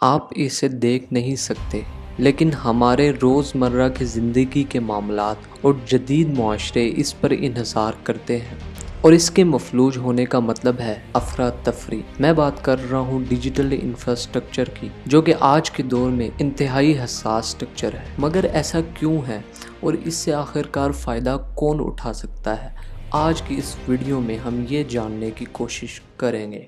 آپ اسے دیکھ نہیں سکتے، لیکن ہمارے روزمرہ کی زندگی کے معاملات اور جدید معاشرے اس پر انحصار کرتے ہیں، اور اس کے مفلوج ہونے کا مطلب ہے افراتفری۔ میں بات کر رہا ہوں ڈیجیٹل انفراسٹرکچر کی، جو کہ آج کے دور میں انتہائی حساس سٹرکچر ہے۔ مگر ایسا کیوں ہے اور اس سے آخرکار فائدہ کون اٹھا سکتا ہے؟ آج کی اس ویڈیو میں ہم یہ جاننے کی کوشش کریں گے۔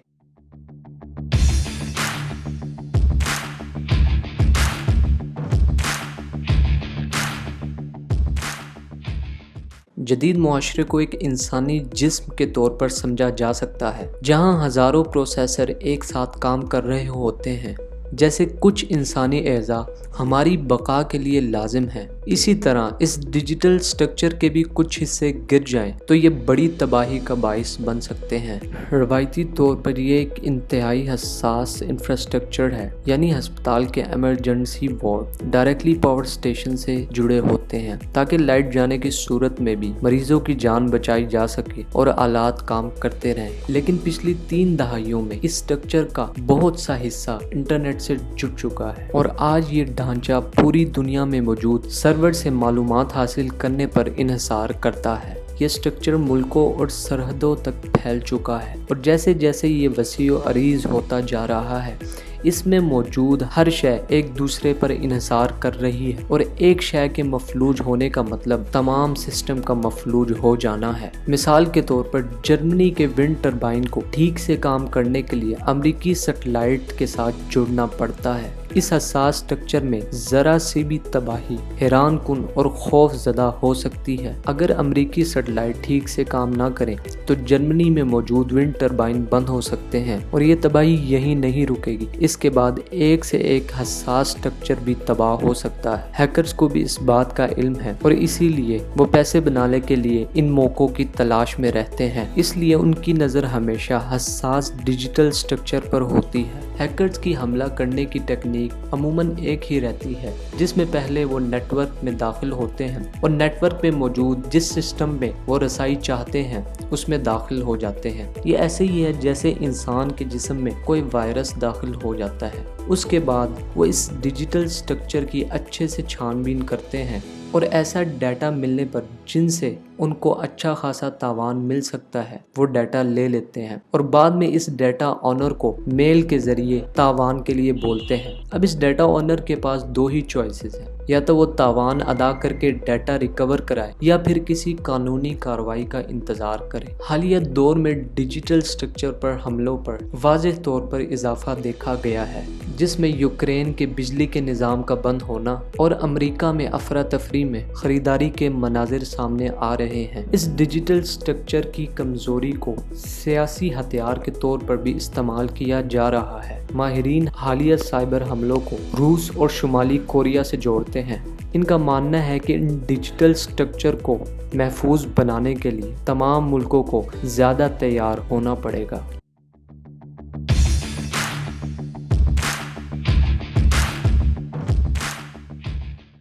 جدید معاشرے کو ایک انسانی جسم کے طور پر سمجھا جا سکتا ہے، جہاں ہزاروں پروسیسر ایک ساتھ کام کر رہے ہوتے ہیں۔ جیسے کچھ انسانی اعضاء ہماری بقا کے لیے لازم ہیں، اسی طرح اس ڈیجیٹل سٹرکچر کے بھی کچھ حصے گر جائیں تو یہ بڑی تباہی کا باعث بن سکتے ہیں۔ روایتی طور پر یہ ایک انتہائی حساس انفراسٹرکچر ہے، یعنی ہسپتال کے emergency ward directly power station سے جڑے ہوتے ہیں تاکہ لائٹ جانے کی صورت میں بھی مریضوں کی جان بچائی جا سکے اور آلات کام کرتے رہیں۔ لیکن پچھلی 3 دہائیوں میں اس سٹرکچر کا بہت سا حصہ انٹرنیٹ سے جڑ چکا ہے، اور آج یہ ڈھانچہ پوری دنیا میں موجود سرور سے معلومات حاصل کرنے پر انحصار کرتا ہے۔ یہ سٹرکچر ملکوں اور سرحدوں تک پھیل چکا ہے، اور جیسے جیسے یہ وسیع و عریض ہوتا جا رہا ہے، اس میں موجود ہر شے ایک دوسرے پر انحصار کر رہی ہے، اور ایک شے کے مفلوج ہونے کا مطلب تمام سسٹم کا مفلوج ہو جانا ہے۔ مثال کے طور پر جرمنی کے ونڈ ٹربائن کو ٹھیک سے کام کرنے کے لیے امریکی سیٹلائٹ کے ساتھ جڑنا پڑتا ہے۔ اس حساس سٹرکچر میں ذرا سی بھی تباہی حیران کن اور خوف زدہ ہو سکتی ہے۔ اگر امریکی سیٹلائٹ ٹھیک سے کام نہ کریں تو جرمنی میں موجود ونڈ ٹربائن بند ہو سکتے ہیں، اور یہ تباہی یہی نہیں رکے گی، اس کے بعد ایک سے ایک حساس سٹرکچر بھی تباہ ہو سکتا ہے۔ ہیکرز کو بھی اس بات کا علم ہے، اور اسی لیے وہ پیسے بنانے کے لیے ان موقعوں کی تلاش میں رہتے ہیں، اس لیے ان کی نظر ہمیشہ حساس ڈیجیٹل سٹرکچر پر ہوتی ہے۔ ہیکرز کی حملہ کرنے کی ٹیکنیک عموماً ایک ہی رہتی ہے، جس میں پہلے وہ نیٹ ورک میں داخل ہوتے ہیں اور نیٹ ورک میں موجود جس سسٹم میں وہ رسائی چاہتے ہیں اس میں داخل ہو جاتے ہیں۔ یہ ایسے ہی ہے جیسے انسان کے جسم میں کوئی وائرس داخل ہو جاتا ہے، اس کے بعد وہ اس ڈیجیٹل سٹرکچر کی اچھے سے چھان بین کرتے ہیں، اور ایسا ڈیٹا ملنے پر جن سے ان کو اچھا خاصا تاوان مل سکتا ہے وہ ڈیٹا لے لیتے ہیں، اور بعد میں اس ڈیٹا اونر کو میل کے ذریعے تاوان کے لیے بولتے ہیں۔ اب اس ڈیٹا اونر کے پاس 2 ہی چوائسز ہیں، یا تو وہ تاوان ادا کر کے ڈیٹا ریکور کرائے یا پھر کسی قانونی کارروائی کا انتظار کرے۔ حالیہ دور میں ڈیجیٹل سٹرکچر پر حملوں پر واضح طور پر اضافہ دیکھا گیا ہے، جس میں یوکرین کے بجلی کے نظام کا بند ہونا اور امریکہ میں افراتفری میں خریداری کے مناظر سامنے آ رہے ہیں۔ اس ڈیجیٹل سٹرکچر کی کمزوری کو سیاسی ہتھیار کے طور پر بھی استعمال کیا جا رہا ہے۔ ماہرین حالیہ سائبر حملوں کو روس اور شمالی کوریا سے جوڑتے ہیں۔ ان کا ماننا ہے کہ ان ڈیجیٹل سٹرکچر کو محفوظ بنانے کے لیے تمام ملکوں کو زیادہ تیار ہونا پڑے گا۔